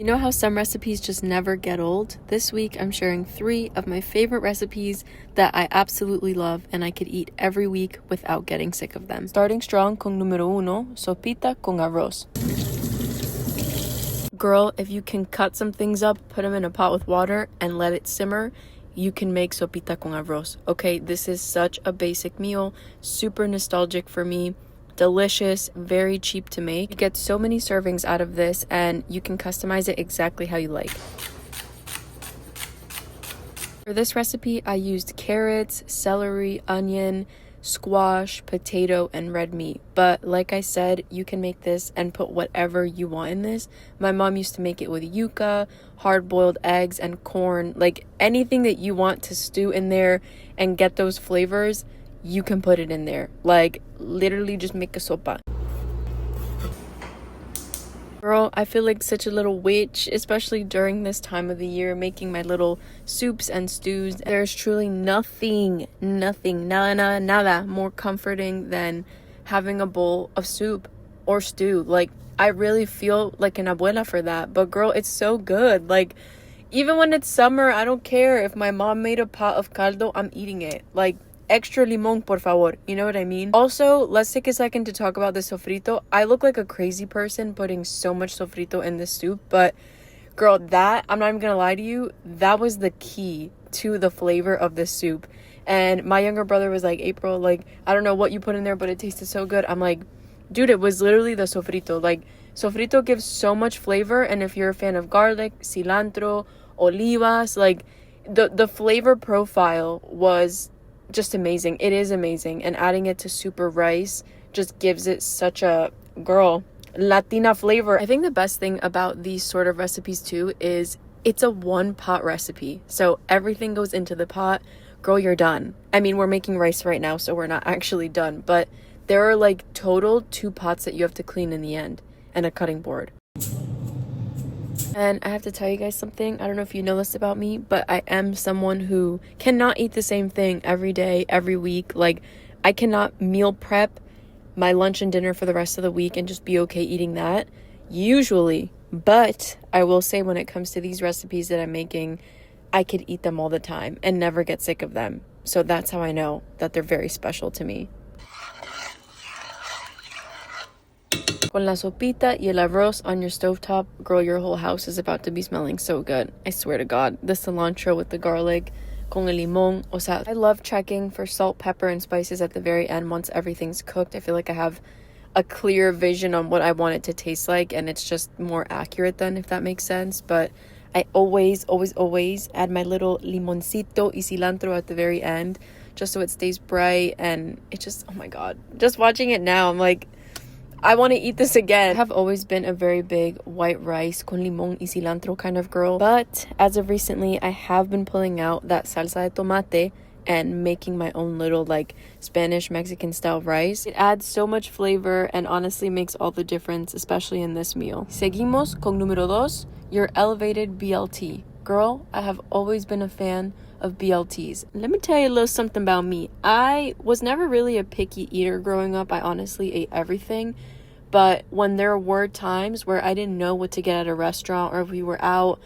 You know how some recipes just never get old? This week I'm sharing 3 of my favorite recipes that I absolutely love and I could eat every week without getting sick of them. Starting strong con número 1, sopita con arroz. Girl, if you can cut some things up, put them in a pot with water and let it simmer, you can make sopita con arroz. Okay, this is such a basic meal, super nostalgic for me. Delicious, very cheap to make. You get so many servings out of this and you can customize it exactly how you like. For this recipe, I used carrots, celery, onion, squash, potato, and red meat. But like I said, you can make this and put whatever you want in this. My mom used to make it with yuca, hard-boiled eggs, and corn. Like anything that you want to stew in there and get those flavors, you can put it in there. Like literally just make a sopa. Girl, I feel like such a little witch, especially during this time of the year, making my little soups and stews. There's truly nothing, nada more comforting than having a bowl of soup or stew. Like, I really feel like an abuela for that. But girl, it's so good. Like, even when it's summer, I don't care. If my mom made a pot of caldo, I'm eating it. Like, extra limon, por favor. You know what I mean? Also, let's take a second to talk about the sofrito. I look like a crazy person putting so much sofrito in this soup, but girl, that, I'm not even gonna lie to you, that was the key to the flavor of this soup. And my younger brother was like, April, like, I don't know what you put in there, but it tasted so good. I'm like, dude, it was literally the sofrito. Like, sofrito gives so much flavor, and if you're a fan of garlic, cilantro, olivas, like, the flavor profile was just amazing. It is amazing, and adding it to super rice just gives it such a, girl, Latina flavor. I think the best thing about these sort of recipes too is it's a one pot recipe, so everything goes into the pot. Girl, you're done. I mean, we're making rice right now, so we're not actually done, but there are like total 2 pots that you have to clean in the end and a cutting board. And I have to tell you guys something. I don't know if you know this about me, but I am someone who cannot eat the same thing every day, every week. Like, I cannot meal prep my lunch and dinner for the rest of the week and just be okay eating that, usually. But I will say, when it comes to these recipes that I'm making, I could eat them all the time and never get sick of them. So that's how I know that they're very special to me. Con la sopita y el arroz on your stovetop, girl, your whole house is about to be smelling so good. I swear to God. The cilantro with the garlic, con el limón. O sea, I love checking for salt, pepper, and spices at the very end once everything's cooked. I feel like I have a clear vision on what I want it to taste like, and it's just more accurate then, if that makes sense. But I always add my little limoncito y cilantro at the very end, just so it stays bright, and it just, oh my God. Just watching it now, I'm like, I want to eat this again. I have always been a very big white rice con limón y cilantro kind of girl. But as of recently, I have been pulling out that salsa de tomate and making my own little like Spanish Mexican style rice. It adds so much flavor and honestly makes all the difference, especially in this meal. Seguimos con número 2, your elevated BLT. Girl, I have always been a fan of BLTs. Let me tell you a little something about me. I was never really a picky eater growing up. I honestly ate everything. But when there were times where I didn't know what to get at a restaurant, or if we were out,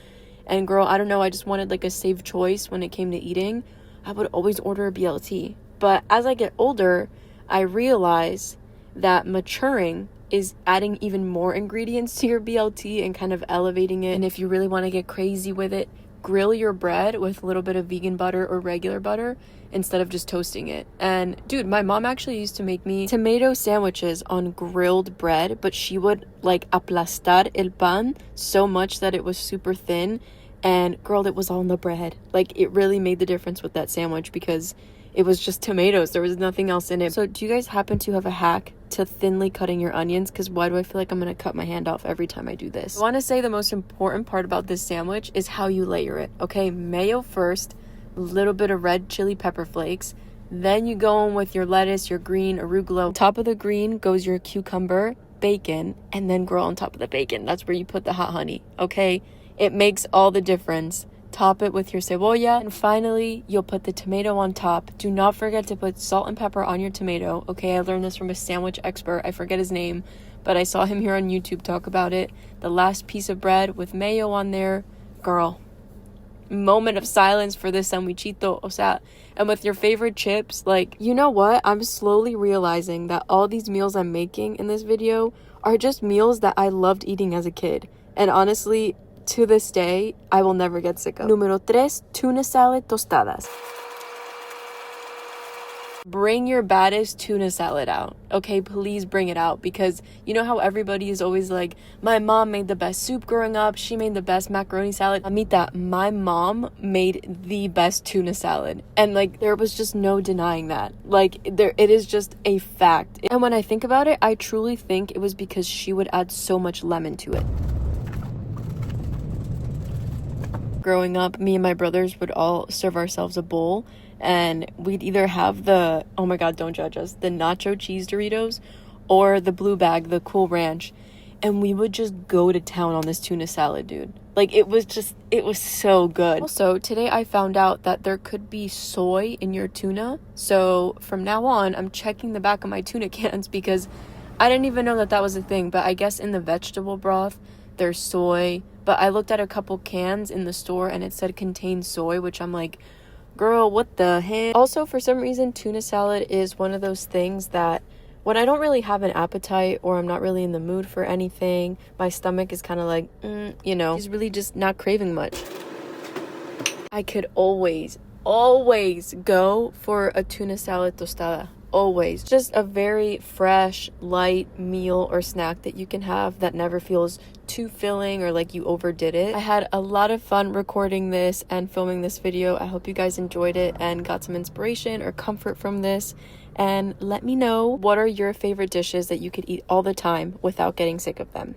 and girl, I don't know, I just wanted like a safe choice when it came to eating, I would always order a BLT. But as I get older, I realize that maturing is adding even more ingredients to your BLT and kind of elevating it. And if you really want to get crazy with it, grill your bread with a little bit of vegan butter or regular butter instead of just toasting it. And dude, my mom actually used to make me tomato sandwiches on grilled bread, but she would like aplastar el pan so much that it was super thin, and girl, it was on the bread. Like, it really made the difference with that sandwich because it was just tomatoes. There was nothing else in it. So do you guys happen to have a hack to thinly cutting your onions? Because why do I feel like I'm going to cut my hand off every time I do this? I want to say the most important part about this sandwich is how you layer it. Okay, mayo first, a little bit of red chili pepper flakes. Then you go in with your lettuce, your green, arugula. On top of the green goes your cucumber, bacon, and then girl, on top of the bacon, that's where you put the hot honey. Okay, it makes all the difference. Top it with your cebolla, and finally you'll put the tomato on top. Do not forget to put salt and pepper on your tomato. Okay, I learned this from a sandwich expert, I forget his name, but I saw him here on YouTube talk about it. The last piece of bread with mayo on there, girl. Moment of silence for this sandwichito, o sea, and with your favorite chips. Like, you know what? I'm slowly realizing that all these meals I'm making in this video are just meals that I loved eating as a kid. And honestly, to this day, I will never get sick of. Número 3, tuna salad tostadas. Bring your baddest tuna salad out, okay? Please bring it out, because you know how everybody is always like, my mom made the best soup growing up, she made the best macaroni salad. Amita, my mom made the best tuna salad, and like there was just no denying that. Like it is just a fact. And when I think about it, I truly think it was because she would add so much lemon to it. Growing up, me and my brothers would all serve ourselves a bowl, and we'd either have the, oh my god, don't judge us, the nacho cheese Doritos or the blue bag, the Cool Ranch, and we would just go to town on this tuna salad, dude. Like it was so good. Also, today I found out that there could be soy in your tuna, so from now on I'm checking the back of my tuna cans, because I didn't even know that that was a thing. But I guess in the vegetable broth there's soy, but I looked at a couple cans in the store and it said contains soy, which I'm like, girl, what the heck? Also, for some reason, tuna salad is one of those things that when I don't really have an appetite or I'm not really in the mood for anything, my stomach is kind of like, you know, it's really just not craving much. I could always go for a tuna salad tostada. Always. Just a very fresh, light meal or snack that you can have that never feels too filling or like you overdid it. I had a lot of fun recording this and filming this video. I hope you guys enjoyed it and got some inspiration or comfort from this. And let me know, what are your favorite dishes that you could eat all the time without getting sick of them?